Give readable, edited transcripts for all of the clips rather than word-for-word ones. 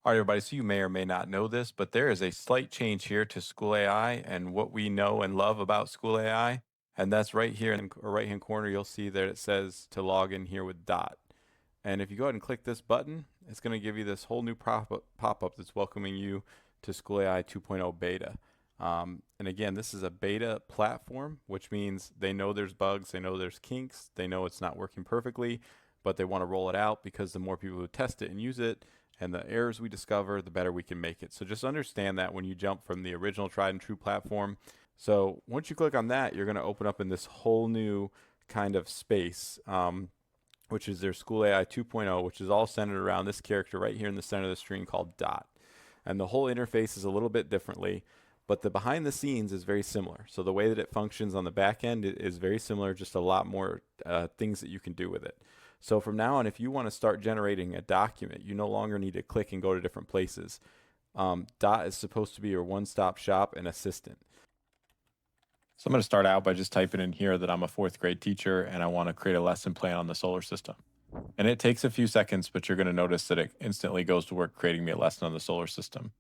All right, everybody. So you may or may not know this, but there is a slight change here to School AI and what we know and love about School AI. And that's right here in the right-hand corner. You'll see that it says to log in here with Dot. And if you go ahead and click this button, it's going to give you this whole new pop-up that's welcoming you to School AI 2.0 beta. And again, this is a beta platform, which means they know there's bugs, they know there's kinks, they know it's not working perfectly, but they want to roll it out because the more people who test it and use it, and the errors we discover, the better we can make it. So just understand that when you jump from the original tried and true platform. So once you click on that, you're going to open up in this whole new kind of space, which is their School AI 2.0, which is all centered around this character right here in the center of the screen called Dot. And the whole interface is a little bit differently, but the behind the scenes is very similar. So the way that it functions on the back end is very similar, just a lot more things that you can do with it. So from now on, if you want to start generating a document, you no longer need to click and go to different places. Dot is supposed to be your one-stop shop and assistant. So I'm going to start out by just typing in here that I'm a fourth grade teacher and I want to create a lesson plan on the solar system. And it takes a few seconds, but you're going to notice that it instantly goes to work creating me a lesson on the solar system.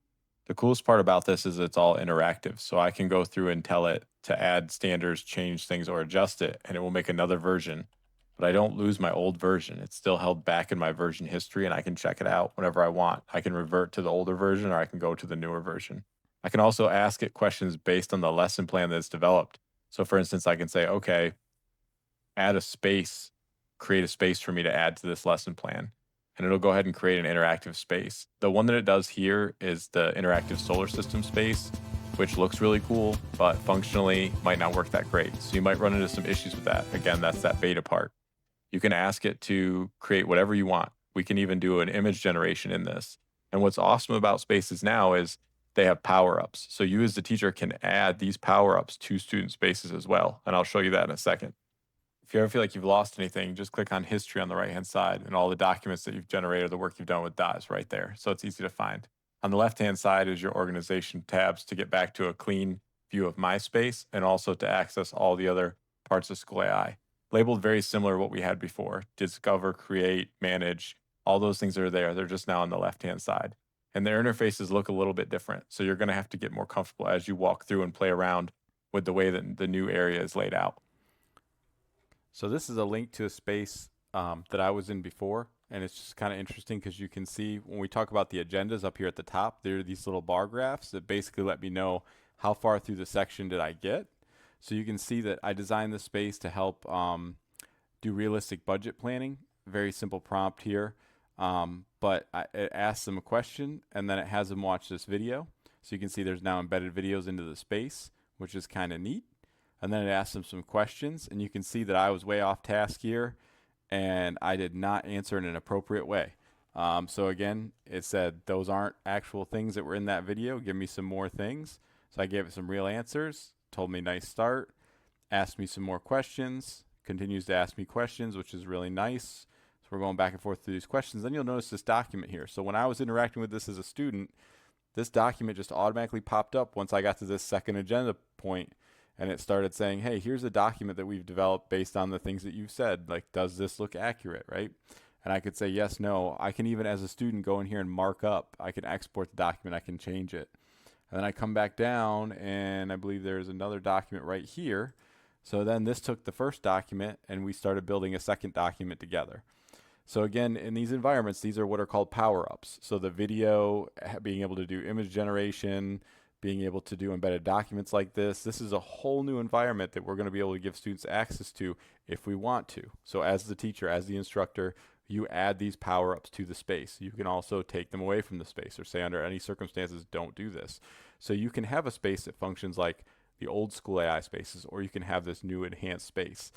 The coolest part about this is it's all interactive. So I can go through and tell it to add standards, change things, or adjust it, and it will make another version. But I don't lose my old version. It's still held back in my version history, and I can check it out whenever I want. I can revert to the older version, or I can go to the newer version. I can also ask it questions based on the lesson plan that's developed. So, for instance, I can say, okay, add a space, create a space for me to add to this lesson plan. And it'll go ahead and create an interactive space. The one that it does here is the interactive solar system space, which looks really cool, but functionally might not work that great. So you might run into some issues with that. Again, that's that beta part. You can ask it to create whatever you want. We can even do an image generation in this. And what's awesome about spaces now is they have power-ups. So you as the teacher can add these power-ups to student spaces as well. And I'll show you that in a second. If you ever feel like you've lost anything, just click on history on the right-hand side and all the documents that you've generated, the work you've done with Dot is right there. So it's easy to find. On the left-hand side is your organization tabs to get back to a clean view of my space and also to access all the other parts of School AI. Labeled very similar to what we had before. Discover, create, manage, all those things are there. They're just now on the left-hand side. And their interfaces look a little bit different. So you're going to have to get more comfortable as you walk through and play around with the way that the new area is laid out. So this is a link to a space that I was in before, and it's just kind of interesting because you can see when we talk about the agendas up here at the top, there are these little bar graphs that basically let me know how far through the section did I get. So you can see that I designed this space to help do realistic budget planning. Very simple prompt here, but it asks them a question and then it has them watch this video. So you can see there's now embedded videos into the space, which is kind of neat. And then it asks them some questions, and you can see that I was way off task here, and I did not answer in an appropriate way. So again, it said those aren't actual things that were in that video. Give me some more things. So I gave it some real answers, told me nice start, asked me some more questions, continues to ask me questions, which is really nice. So we're going back and forth through these questions. Then you'll notice this document here. So when I was interacting with this as a student, this document just automatically popped up once I got to this second agenda point, and it started saying, hey, here's a document that we've developed based on the things that you've said. Like, does this look accurate, right? And I could say yes, no. I can even, as a student, go in here and mark up. I can export the document. I can change it. And then I come back down, and I believe there's another document right here. So then this took the first document, and we started building a second document together. So again, in these environments, these are what are called power-ups. So the video, being able to do image generation, being able to do embedded documents like this is a whole new environment that we're going to be able to give students access to if we want to. So as the teacher, as the instructor, you add these power-ups to the space. You can also take them away from the space or say under any circumstances, don't do this. So you can have a space that functions like the old school AI spaces, or you can have this new enhanced space.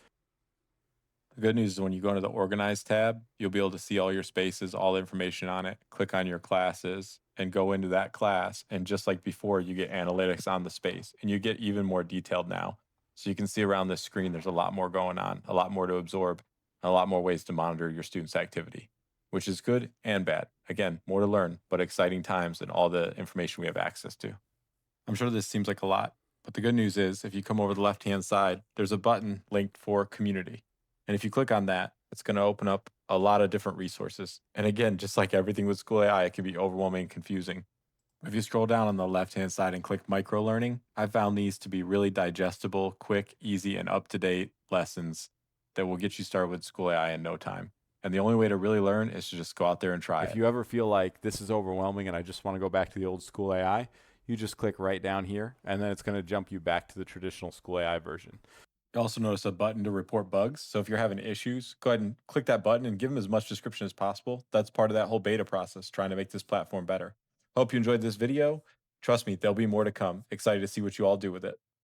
The good news is when you go into the Organize tab, you'll be able to see all your spaces, all the information on it, click on your classes, and go into that class. And just like before, you get analytics on the space, and you get even more detailed now. So you can see around this screen, there's a lot more going on, a lot more to absorb, and a lot more ways to monitor your students' activity, which is good and bad. Again, more to learn, but exciting times and all the information we have access to. I'm sure this seems like a lot, but the good news is if you come over the left-hand side, there's a button linked for community. And if you click on that, It's going to open up a lot of different resources. And again, just like everything with School AI, it can be overwhelming and confusing. If you scroll down on the left hand side and click micro learning, I found these to be really digestible, quick, easy, and up to date lessons that will get you started with School AI in no time. And the only way to really learn is to just go out there and try If it. you ever feel like this is overwhelming and I just want to go back to the old school AI, you just click right down here and then it's going to jump you back to the traditional school AI version. You also notice a button to report bugs. So if you're having issues, go ahead and click that button and give them as much description as possible. That's part of that whole beta process, trying to make this platform better. Hope you enjoyed this video. Trust me, there'll be more to come. Excited to see what you all do with it.